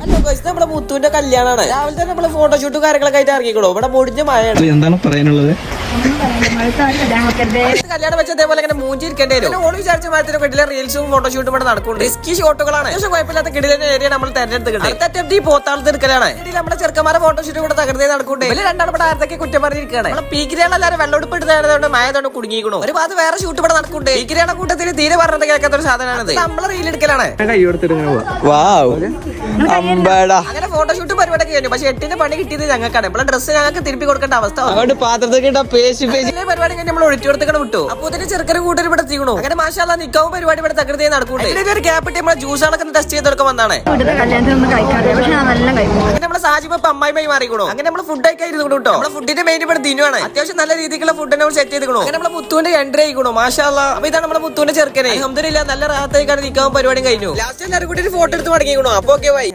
Hello guys, നമ്മുടെ മുത്തുവിന്റെ കല്യാണമാണ്. രാവിലെ തന്നെ നമ്മള് ഫോട്ടോഷൂട്ടും കാര്യങ്ങളൊക്കെ ആയിട്ട് ഇറങ്ങിക്കോളൂ. ഇവിടെ മുടിഞ്ഞ മഴയാണ്. എന്താണ് പറയാനുള്ളത്? കല്യാണം വെച്ച അതേപോലെ ഇങ്ങനെ മൂഞ്ചി ഇരിക്കേണ്ടി വരും. ഓള് വിചാരിച്ച മരത്തിന് കിട്ടില്ല റീൽസും ഫോട്ടോഷൂട്ടും ഇവിടെ നടക്കുന്നുണ്ട്. റിസ്കി ഷോട്ടുകളാണ്. പക്ഷേ കുഴപ്പമില്ലാത്ത കിടിലൻ ഏരിയ നമ്മൾ തെരഞ്ഞെടുത്തിട്ടുണ്ട്. ഈ പോത്താളത്ത് എടുക്കലാണ്. നമ്മുടെ ചെറുക്കന്മാരെ ഫോട്ടോഷൂട്ട് ഇവിടെ തകർത്തേ നടക്കുന്നുണ്ട്. രണ്ടാണ് ഇവിടെ ആരത്തൊക്കെ കുറ്റം പറഞ്ഞിരിക്കുകയാണ്. നമ്മളെ പീക്കിരിയാണെല്ലാരും വെള്ളമെടുപ്പ് എടുത്തതുകൊണ്ട് മഴത്തോണ്ട് കുടുങ്ങിയിരിക്കണു. ഒരു ഭാഗത്ത് വേറെ ഷൂട്ട് ഇവിടെ നടക്കുന്നുണ്ട്. പീക്കിരിയാണ കൂട്ടത്തിൽ തീരെ പറഞ്ഞത് കേൾക്കാത്ത ഒരു സാധനമാണ്. നമ്മളെ റീൽ എടുക്കലാണ്. അങ്ങനെ ഫോട്ടോഷൂട്ട് പരിപാടിയൊക്കെ കഴിഞ്ഞു. പക്ഷെ 8ന് പണി കിട്ടിയത് ഞങ്ങൾക്കാണ്. നമ്മളെ ഡ്രസ്സ് ഞങ്ങൾക്ക് തിരുപ്പി കൊടുക്കേണ്ട അവസ്ഥ. പരിപാടി കഴിഞ്ഞ് നമ്മൾ ഒഴിച്ചു കൊടുത്തേക്കണ വിട്ടു. അപ്പൊ ഇതിന് ചെറുക്കനും കൂട്ടർ ഇവിടെ എത്തിക്കണു. അങ്ങനെ മാഷാല്ലാ നിക്കാവും പരിപാടി ഇവിടെ തകൃതി നടക്കുന്നുണ്ട്. ഒരു ഗ്യാപ്പ് ഇട്ട് നമ്മളെ ജ്യൂസുകളൊക്കെ ടെസ്റ്റ് ചെയ്തെടുക്കാൻ വന്നാണ്. അങ്ങനെ നമ്മളെ സാജിബ് അമ്മായി മാറിക്കണു. അങ്ങനെ നമ്മള് ഫുഡ് ഒക്കെ ഇരുന്നു കേട്ടോ. നമ്മളെ ഫുഡിന്റെ മെയിൻ ഇവിടെ ദിനുവാണ്. അത്യാവശ്യം നല്ല രീതിക്കുള്ള ഫുഡ് നമ്മൾ സെറ്റ് ചെയ്തിരിക്കണു. അങ്ങനെ നമ്മളെ മുത്തുവിന്റെ എൻട്രി ആയിക്കണു. മാഷാല്ലാ. അപ്പൊ ഇതാണ് നമ്മളെ മുത്തുവിന്റെ ചെറുക്കനെ. അൽഹംദുലില്ലാ നല്ല റാഹത്തായിക്കാണ് നിക്കാവും പരിപാടി കഴിഞ്ഞു. ലാസ്റ്റ് എല്ലാവരും കൂടി ഒരു ഫോട്ടോ എടുത്ത് മടങ്ങിക്കണു. അപ്പൊ ഓക്കെ ബൈ.